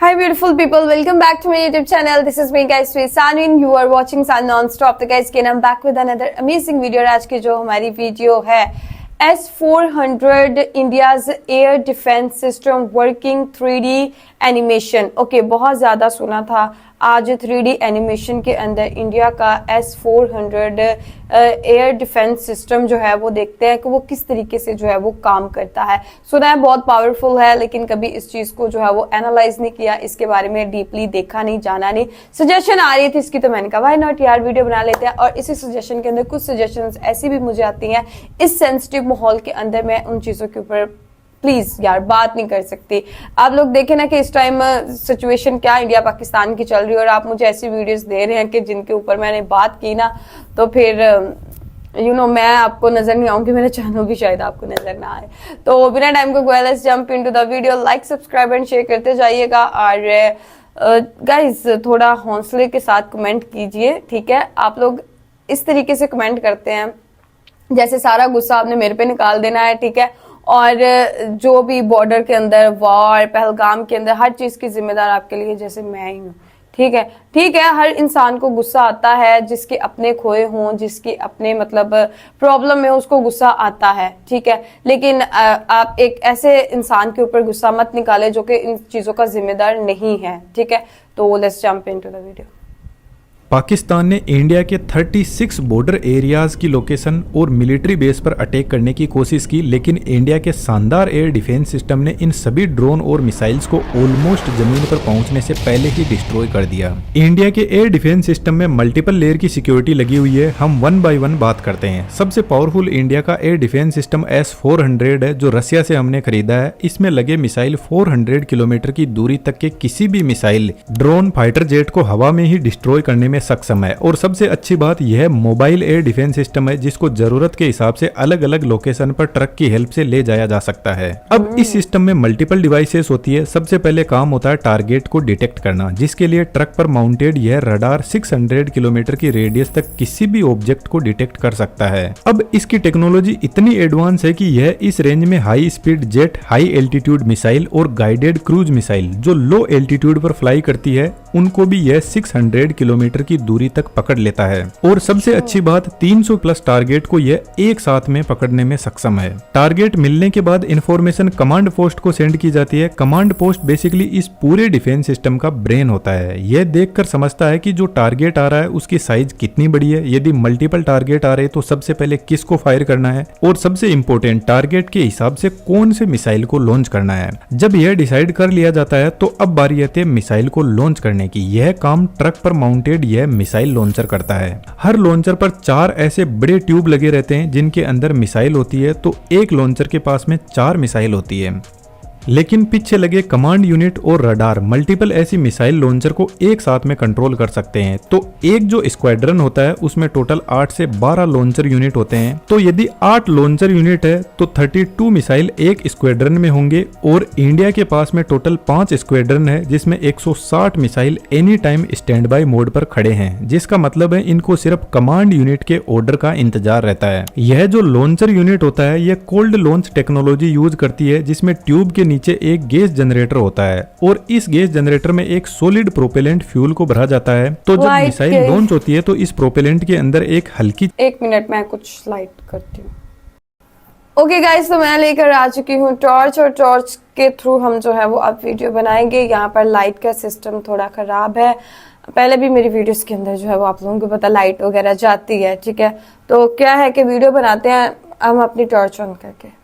Hi beautiful people, welcome back to my YouTube channel. This is me guys, Sanwin. You are watching San Non-Stop. तो guys again I'm back with another amazing video. और आज की जो हमारी video है S-400 India's Air Defense System Working 3D Animation. Okay, बहुत ज़्यादा सुना था आज 3D एनिमेशन के अंदर इंडिया का S-400 एयर डिफेंस सिस्टम जो है वो देखते हैं कि वो किस तरीके से जो है वो काम करता है। सुना है बहुत पावरफुल है, लेकिन कभी इस चीज को जो है वो एनालाइज नहीं किया, इसके बारे में डीपली देखा नहीं, जाना नहीं। सजेशन आ रही थी इसकी, तो मैंने कहा व्हाई नॉट यार वीडियो बना लेते हैं। और इसी सजेशन के अंदर कुछ सजेशंस ऐसी भी मुझे आती हैं, इस सेंसिटिव माहौल के अंदर मैं उन चीजों के ऊपर प्लीज यार बात नहीं कर सकती। आप लोग देखें ना कि इस टाइम सिचुएशन क्या इंडिया पाकिस्तान की चल रही है, और आप मुझे ऐसी वीडियोस दे रहे हैं कि जिनके ऊपर मैंने बात की ना, तो फिर मैं आपको नजर नहीं आऊंगी, मेरा चैनल भी शायद आपको नजर ना आए। तो बिना टाइम को गो, let's jump into the video. Like subscribe and share करते जाइएगा, और गाइस थोड़ा हौसले के साथ कमेंट कीजिए, ठीक है। आप लोग इस तरीके से कमेंट करते हैं जैसे सारा गुस्सा आपने मेरे पे निकाल देना है, ठीक है। और जो भी बॉर्डर के अंदर वॉर, पहलगाम के अंदर हर चीज की जिम्मेदार आपके लिए जैसे मैं ही हूँ, ठीक है। ठीक है, हर इंसान को गुस्सा आता है, जिसके अपने खोए हों, जिसके अपने मतलब प्रॉब्लम में उसको गुस्सा आता है, ठीक है। लेकिन आप एक ऐसे इंसान के ऊपर गुस्सा मत निकाले जो कि इन चीजों का जिम्मेदार नहीं है, ठीक है। तो let's jump into the video. Pakistan ने इंडिया के 36 बॉर्डर एरियाज की लोकेशन और मिलिट्री बेस पर अटैक करने की कोशिश की, लेकिन इंडिया के शानदार एयर डिफेंस सिस्टम ने इन सभी ड्रोन और मिसाइल्स को ऑलमोस्ट जमीन पर पहुंचने से पहले ही डिस्ट्रॉय कर दिया। इंडिया के एयर डिफेंस सिस्टम में मल्टीपल लेयर की सिक्योरिटी लगी हुई है। हम वन बाय वन बात करते हैं। सबसे पावरफुल इंडिया का एयर डिफेंस सिस्टम S-400 है, जो रसिया से हमने खरीदा है। इसमें लगे मिसाइल 400 किलोमीटर की दूरी तक के किसी भी मिसाइल, ड्रोन, फाइटर जेट को हवा में ही डिस्ट्रॉय करने में सक्षम है। और सबसे अच्छी बात यह मोबाइल एयर डिफेंस सिस्टम है, जिसको जरूरत के हिसाब से अलग अलग लोकेशन पर ट्रक की हेल्प से ले जाया जा सकता है। अब इस सिस्टम में मल्टीपल डिवाइसेस होती है। सबसे पहले काम होता है टारगेट को डिटेक्ट करना, जिसके लिए ट्रक पर माउंटेड यह रडार 600 किलोमीटर की रेडियस तक किसी भी ऑब्जेक्ट को डिटेक्ट कर सकता है। अब इसकी टेक्नोलॉजी इतनी एडवांस है कि यह इस रेंज में high speed jet, high altitude missile और गाइडेड क्रूज मिसाइल जो लो एल्टीट्यूड पर फ्लाई करती है, उनको भी यह 600 किलोमीटर की दूरी तक पकड़ लेता है। और सबसे अच्छी बात, 300 प्लस टारगेट को यह एक साथ में पकड़ने में सक्षम है। टारगेट मिलने के बाद इंफॉर्मेशन कमांड पोस्ट को सेंड की जाती है। कमांड पोस्ट बेसिकली इस पूरे डिफेंस सिस्टम का ब्रेन होता है। यह देखकर समझता है कि जो टारगेट आ रहा है उसकी साइज कितनी बड़ी है, यदि मल्टीपल टारगेट आ रहे तो सबसे पहले किसको फायर करना है, और सबसे इंपॉर्टेंट टारगेट के हिसाब से कौन से मिसाइल को लॉन्च करना है। जब यह डिसाइड कर लिया जाता है तो अब बारी आती है मिसाइल को लॉन्च करने की। यह काम ट्रक पर माउंटेड यह मिसाइल लॉन्चर करता है। हर लॉन्चर पर 4 ऐसे बड़े ट्यूब लगे रहते हैं जिनके अंदर मिसाइल होती है। तो एक लॉन्चर के पास में 4 मिसाइल होती है, लेकिन पीछे लगे कमांड यूनिट और रडार मल्टीपल ऐसी मिसाइल लॉन्चर को एक साथ में कंट्रोल कर सकते हैं। तो एक जो स्क्वाड्रन होता है उसमें टोटल 8 से 12 लॉन्चर यूनिट होते हैं। तो यदि 8 लॉन्चर यूनिट है तो 32 मिसाइल एक स्क्वाड्रन में होंगे। और इंडिया के पास में टोटल 5 स्क्वाड्रन है, जिसमें 160 missile any time stand by mode पर खड़े हैं, जिसका मतलब है इनको सिर्फ कमांड यूनिट के ऑर्डर का इंतजार रहता है। यह जो लॉन्चर यूनिट होता है यह कोल्ड लॉन्च टेक्नोलॉजी यूज करती है, जिसमें ट्यूब के नीचे एक गैस जनरेटर होता है, और इस गैस जनरेटर में एक सॉलिड प्रोपेलेंट फ्यूल को भरा जाता है। तो जब मिसाइल लॉन्च होती है तो इस प्रोपेलेंट के अंदर एक हल्की, एक मिनट मैं कुछ लाइट करती हूँ। ओके गाइस, तो मैं लेकर आ चुकी हूँ टॉर्च, और टॉर्च के थ्रू हम जो है वो अब वीडियो बनाएंगे। यहाँ पर लाइट का सिस्टम थोड़ा खराब है। पहले भी मेरी वीडियोस के अंदर जो है वो आप लोगों को पता लाइट वगैरह जाती है, ठीक है। तो क्या है कि वीडियो बनाते हैं हम अपनी टॉर्च ऑन करके,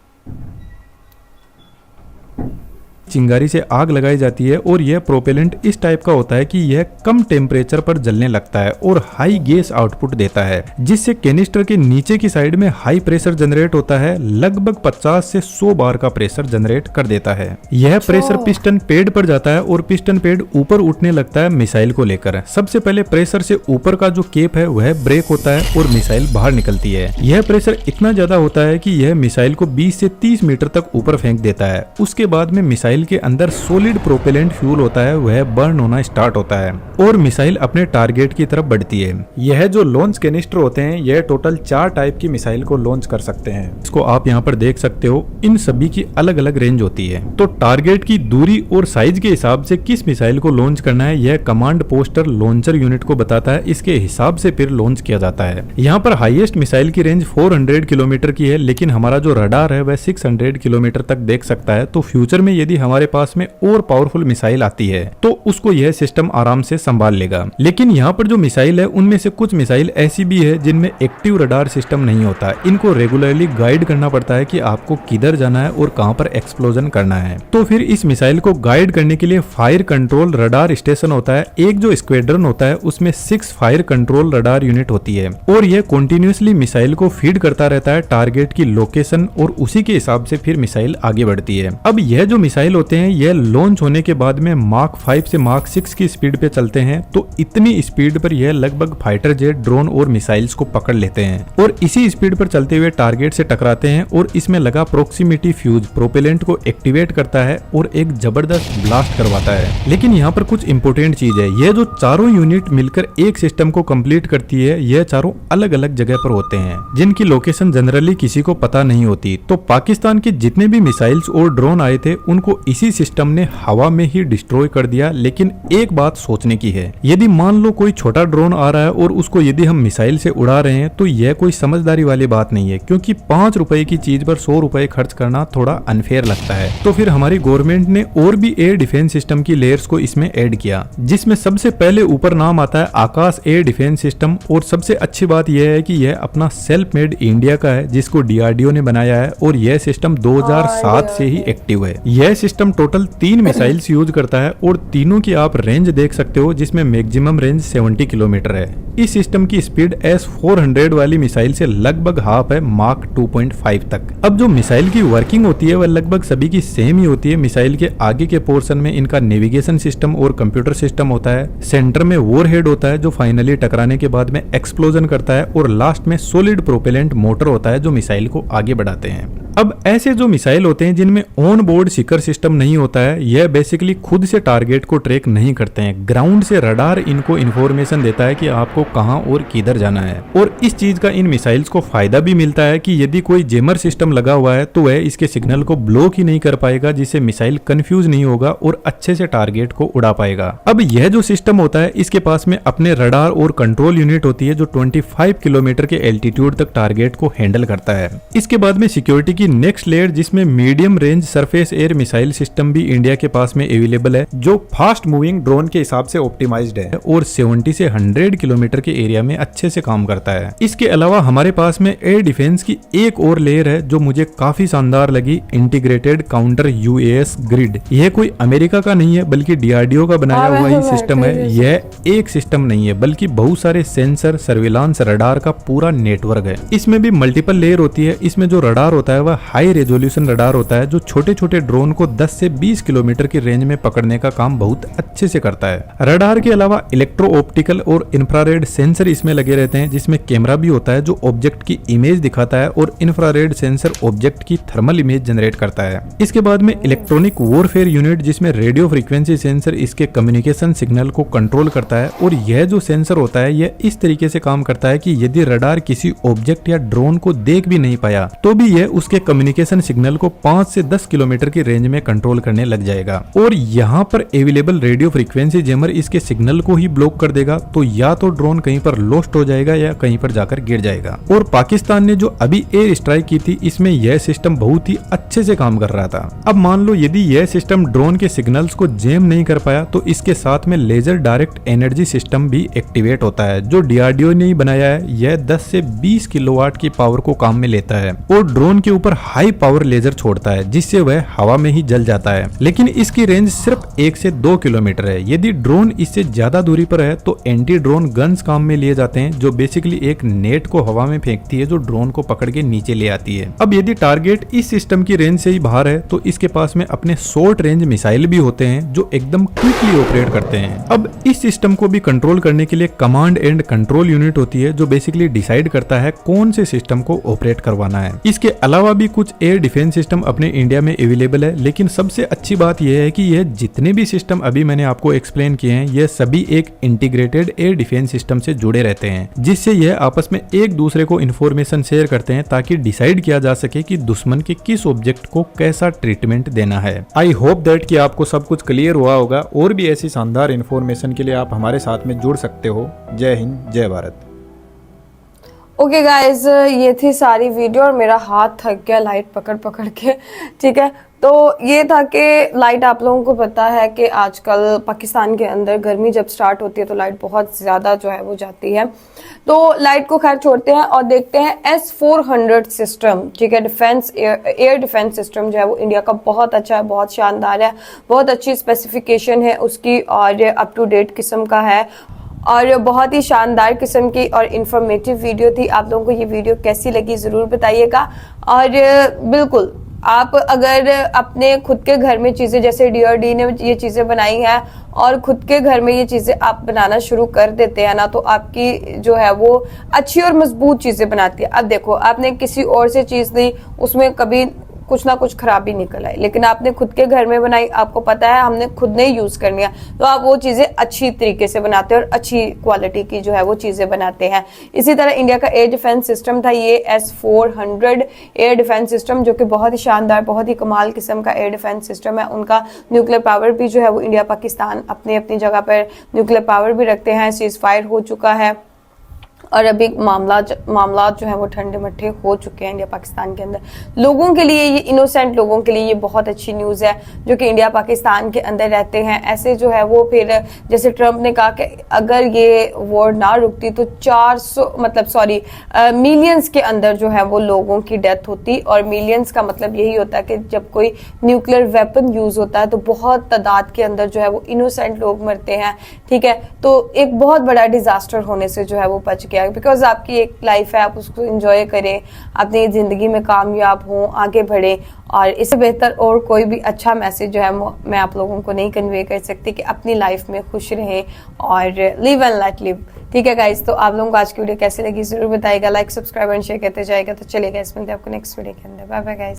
चिंगारी से आग लगाई जाती है। और यह प्रोपेलेंट इस टाइप का होता है कि यह कम टेम्परेचर पर जलने लगता है और हाई गैस आउटपुट देता है, जिससे कैनिस्टर के नीचे की साइड में हाई प्रेशर जनरेट होता है। लगभग 50 से 100 बार का प्रेशर जनरेट कर देता है। यह प्रेशर पिस्टन पेड पर जाता है और पिस्टन पेड ऊपर उठने लगता है मिसाइल को लेकर। सबसे पहले प्रेशर से ऊपर का जो केप है वह ब्रेक होता है और मिसाइल बाहर निकलती है। यह प्रेशर इतना ज्यादा होता है कि यह मिसाइल को 20 से 30 मीटर तक ऊपर फेंक देता है। उसके बाद में मिसाइल मिसाइल के अंदर सॉलिड प्रोपेलेंट फ्यूल होता है वह बर्न होना स्टार्ट होता है और मिसाइल अपने टारगेट की तरफ बढ़ती है। यह जो लॉन्च कैनिस्टर होते हैं यह टोटल 4 टाइप की मिसाइल को लॉन्च कर सकते हैं। इसको आप यहाँ पर देख सकते हो, इन सभी की अलग अलग रेंज होती है। तो टारगेट की दूरी और साइज के हिसाब से किस मिसाइल को लॉन्च करना है यह कमांड पोस्टर लॉन्चर यूनिट को बताता है। इसके हिसाब से फिर लॉन्च किया जाता है। यहाँ पर हाईएस्ट मिसाइल की रेंज 400 किलोमीटर की है, लेकिन हमारा जो रडार है वह 600 किलोमीटर तक देख सकता है। तो फ्यूचर में यदि हमारे पास में और पावरफुल मिसाइल आती है तो उसको यह सिस्टम आराम से संभाल लेगा। लेकिन यहाँ पर जो मिसाइल है उनमें से कुछ मिसाइल ऐसी भी है जिनमें एक्टिव रडार सिस्टम नहीं होता। इनको रेगुलरली गाइड करना पड़ता है कि आपको किधर जाना है और कहां पर एक्सप्लोजन करना है। तो फिर इस मिसाइल को गाइड करने के लिए फायर कंट्रोल रडार स्टेशन होता है। एक जो स्क्वाड्रन होता है उसमें 6 फायर कंट्रोल रडार यूनिट होती है और यह कंटिन्यूअसली मिसाइल को फीड करता रहता है टारगेट की लोकेशन और उसी के हिसाब से फिर मिसाइल आगे बढ़ती है। अब यह जो मिसाइल होते हैं यह लॉन्च होने के बाद में मार्क 5 से मार्क 6 की स्पीड पे चलते हैं। तो इतनी स्पीड पर यह लगभग फाइटर जेट, ड्रोन और मिसाइल्स को पकड़ लेते हैं और इसी स्पीड पर चलते हुए टारगेट से टकराते हैं और इसमें लगा प्रोक्सिमिटी फ्यूज प्रोपेलेंट को एक्टिवेट करता है और एक जबरदस्त ब्लास्ट करवाता है। लेकिन यहाँ पर कुछ इंपोर्टेंट चीज है, यह जो चारों यूनिट मिलकर एक सिस्टम को कंप्लीट करती है यह चारों अलग अलग जगह पर होते हैं जिनकी लोकेशन जनरली किसी को पता नहीं होती। तो पाकिस्तान के जितने भी मिसाइल्स और ड्रोन आए थे उनको इसी सिस्टम ने हवा में ही डिस्ट्रॉय कर दिया। लेकिन एक बात सोचने की है, यदि मान लो कोई छोटा ड्रोन आ रहा है और उसको यदि हम मिसाइल से उड़ा रहे हैं तो यह कोई समझदारी वाली बात नहीं है, क्योंकि 5 रुपए की चीज पर 100 रुपए खर्च करना थोड़ा अनफेयर लगता है। तो फिर हमारी गवर्नमेंट ने और भी एयर डिफेंस सिस्टम की लेयर्स को इसमें ऐड किया, जिसमें सबसे पहले ऊपर नाम आता है आकाश एयर डिफेंस सिस्टम। और सबसे अच्छी बात यह है कि यह अपना सेल्फ मेड इंडिया का है जिसको डीआरडीओ ने बनाया है और यह सिस्टम 2007 से ही एक्टिव है। यह सिस्टम टोटल 3 मिसाइल्स यूज करता है और तीनों की आप रेंज देख सकते हो, जिसमें मैक्सिमम रेंज 70 किलोमीटर है। इस सिस्टम की स्पीड S-400 वाली मिसाइल से लगभग हाफ है, मार्क 2.5 तक। अब जो मिसाइल की वर्किंग होती है वह लगभग सभी की सेम ही होती है। मिसाइल के आगे के पोर्शन में इनका नेविगेशन सिस्टम और कंप्यूटर सिस्टम होता है, सेंटर में वॉरहेड होता है जो फाइनली टकराने के बाद में एक्सप्लोजन करता है और लास्ट में सॉलिड प्रोपेलेंट मोटर होता है जो मिसाइल को आगे बढ़ाते हैं। अब ऐसे जो मिसाइल होते हैं जिनमें ऑन बोर्ड सीकर सिस्टम नहीं होता है, यह बेसिकली खुद से टारगेट को ट्रैक नहीं करते हैं। ग्राउंड से रडार इनको इंफॉर्मेशन देता है कि आपको कहां और किधर जाना है। और इस चीज का इन मिसाइल्स को फायदा भी मिलता है कि यदि कोई जेमर सिस्टम लगा हुआ है तो वह इसके सिग्नल को ब्लॉक ही नहीं कर पाएगा, जिससे मिसाइल कंफ्यूज नहीं होगा और अच्छे से टारगेट को उड़ा पाएगा। अब यह जो सिस्टम होता है इसके पास में अपने रडार और कंट्रोल यूनिट होती है जो 25 किलोमीटर के एल्टीट्यूड तक टारगेट को हैंडल करता है। इसके बाद में सिक्योरिटी की नेक्स्ट लेयर जिसमें medium range surface air missile system भी इंडिया के पास में अवेलेबल है, जो फास्ट मूविंग ड्रोन के हिसाब से ऑप्टिमाइज्ड है और 70 से 100 किलोमीटर के एरिया में अच्छे से काम करता है। इसके अलावा हमारे पास में एयर डिफेंस की एक और लेयर है जो मुझे काफी शानदार लगी, इंटीग्रेटेड काउंटर यूएस ग्रिड। यह कोई अमेरिका का नहीं है बल्कि डीआरडीओ का बनाया हुआ ही सिस्टम है। यह एक सिस्टम नहीं है बल्कि बहुत सारे सेंसर, सर्विलांस, रडार का पूरा नेटवर्क है। इसमें भी मल्टीपल लेयर होती है। इसमें जो रडार होता है वह हाई रेजोल्यूशन रडार होता है जो छोटे छोटे ड्रोन को 10 से 20 किलोमीटर की रेंज में पकड़ने का काम बहुत अच्छे से करता है। रडार के अलावा इलेक्ट्रो ऑप्टिकल और इंफ्रारेड सेंसर इसमें लगे रहते हैं, जिसमें कैमरा भी होता है जो ऑब्जेक्ट की इमेज दिखाता है और इंफ्रारेड सेंसर ऑब्जेक्ट की थर्मल इमेज जनरेट करता है। इसके बाद में इलेक्ट्रॉनिक वॉरफेयर यूनिट जिसमें रेडियो फ्रीक्वेंसी सेंसर इसके कम्युनिकेशन सिग्नल को कंट्रोल करता है। और यह जो सेंसर होता है यह इस तरीके से काम करता है कि यदि रडार किसी ऑब्जेक्ट या ड्रोन को देख भी नहीं पाया तो भी यह उसके कम्युनिकेशन सिग्नल को 5 से 10 किलोमीटर की रेंज में कंट्रोल करने लग जाएगा। और यहाँ पर अवेलेबल रेडियो फ्रीक्वेंसी जैमर इसके सिग्नल को ही ब्लॉक कर देगा, तो या तो ड्रोन कहीं पर लॉस्ट हो जाएगा या कहीं पर जाकर गिर जाएगा। और पाकिस्तान ने जो अभी एयर स्ट्राइक की थी इसमें यह सिस्टम बहुत ही अच्छे से काम कर रहा था। अब मान लो यदि यह सिस्टम ड्रोन के सिग्नल्स को जैम नहीं कर पाया तो इसके साथ में लेजर डायरेक्ट एनर्जी सिस्टम भी एक्टिवेट होता है जो डीआरडीओ ने ही बनाया है। यह 10 से 20 किलोवाट की पावर को काम में लेता है और ड्रोन के ऊपर हाई पावर लेजर छोड़ता है जिससे वह हवा में ही जल जाता है। लेकिन इसकी रेंज सिर्फ 1 से 2 किलोमीटर है। यदि ड्रोन इससे ज्यादा दूरी पर है तो एंटी ड्रोन गन्स काम में लिए जाते हैं जो बेसिकली एक नेट को हवा में फेंकती है जो ड्रोन को पकड़ के नीचे ले आती है। अब यदि टारगेट इस सिस्टम की रेंज से ही बाहर है तो इसके पास में अपने शॉर्ट रेंज मिसाइल भी होते हैं जो एकदम क्विकली ऑपरेट करते हैं। अब इस सिस्टम को भी कंट्रोल करने के लिए कमांड एंड कंट्रोल यूनिट होती है जो बेसिकली डिसाइड करता है कौन से सिस्टम को ऑपरेट करवाना है। इसके अलावा भी कुछ एयर डिफेंस सिस्टम अपने इंडिया में अवेलेबल है, लेकिन सबसे अच्छी बात यह है कि यह जितने भी सिस्टम अभी मैंने आपको एक्सप्लेन किए हैं, यह सभी एक इंटीग्रेटेड एयर डिफेंस सिस्टम से जुड़े रहते हैं, जिससे यह आपस में एक दूसरे को इन्फॉर्मेशन शेयर करते हैं ताकि डिसाइड किया जा सके कि दुश्मन के किस ऑब्जेक्ट को कैसा ट्रीटमेंट देना है। आई होप दैट कि आपको सब कुछ क्लियर हुआ होगा। और भी ऐसी शानदार इन्फॉर्मेशन के लिए आप हमारे साथ में जुड़ सकते हो। जय हिंद, जय भारत। ओके गाइज, ये थी सारी वीडियो और मेरा हाथ थक गया लाइट पकड़ पकड़ के। ठीक है, तो ये था कि लाइट, आप लोगों को पता है कि आजकल पाकिस्तान के अंदर गर्मी जब स्टार्ट होती है तो लाइट बहुत ज़्यादा जो है वो जाती है। तो लाइट को खैर छोड़ते हैं और देखते हैं S-400 सिस्टम। ठीक है, डिफेंस एयर डिफेंस सिस्टम जो है वो इंडिया का बहुत अच्छा है, बहुत शानदार है, बहुत अच्छी स्पेसिफिकेशन है उसकी और अप टू डेट किस्म का है और बहुत ही शानदार किस्म की और इन्फॉर्मेटिव वीडियो थी। आप लोगों को ये वीडियो कैसी लगी ज़रूर बताइएगा। और बिल्कुल आप अगर अपने खुद के घर में चीज़ें, जैसे DRD ने ये चीज़ें बनाई हैं और खुद के घर में ये चीज़ें आप बनाना शुरू कर देते हैं ना, तो आपकी जो है वो अच्छी और मजबूत चीज़ें बनाती है। अब देखो, आपने किसी और से चीज़ ली, उसमें कभी कुछ ना कुछ खराबी निकल आई, लेकिन आपने खुद के घर में बनाई, आपको पता है हमने खुद ने यूज करनी है, तो आप वो चीजें अच्छी तरीके से बनाते हैं और अच्छी क्वालिटी की जो है वो चीजें बनाते हैं। इसी तरह इंडिया का एयर डिफेंस सिस्टम था ये S-400 एयर डिफेंस सिस्टम, जो कि बहुत ही शानदार, बहुत ही कमाल किस्म का एयर डिफेंस सिस्टम है। उनका न्यूक्लियर पावर भी जो है वो इंडिया पाकिस्तान अपनी अपनी जगह पर न्यूक्लियर पावर भी रखते हैं। सीज फायर हो चुका है और अभी मामला जो है वो ठंडे मट्ठे हो चुके हैं इंडिया पाकिस्तान के अंदर। लोगों के लिए, ये इनोसेंट लोगों के लिए ये बहुत अच्छी न्यूज़ है जो कि इंडिया पाकिस्तान के अंदर रहते हैं। ऐसे जो है वो फिर जैसे ट्रम्प ने कहा कि अगर ये वॉर ना रुकती तो 400 मिलियंस के अंदर जो है वो लोगों की डेथ होती, और मिलियंस का मतलब यही होता है कि जब कोई न्यूक्लियर वेपन यूज होता है तो बहुत तादाद के अंदर जो है वो इनोसेंट लोग मरते हैं। ठीक है, तो एक बहुत बड़ा डिजास्टर होने से जो है वो बच गया, बिकॉज आपकी एक लाइफ है, आप उसको एंजॉय करें, अपनी जिंदगी में कामयाब हों, आगे बढ़े। और इससे बेहतर और कोई भी अच्छा मैसेज जो है मैं आप लोगों को नहीं कन्वे कर सकती कि अपनी लाइफ में खुश रहें और लिव एंड लेट लिव। ठीक है गाइस, तो आप लोगों को आज की वीडियो कैसी लगी जरूर बताइएगा, लाइक सब्सक्राइब एंड शेयर करते जाएगा। तो चलिए गाइस, मिलते हैं आपको नेक्स्ट वीडियो के अंदर। Bye bye guys.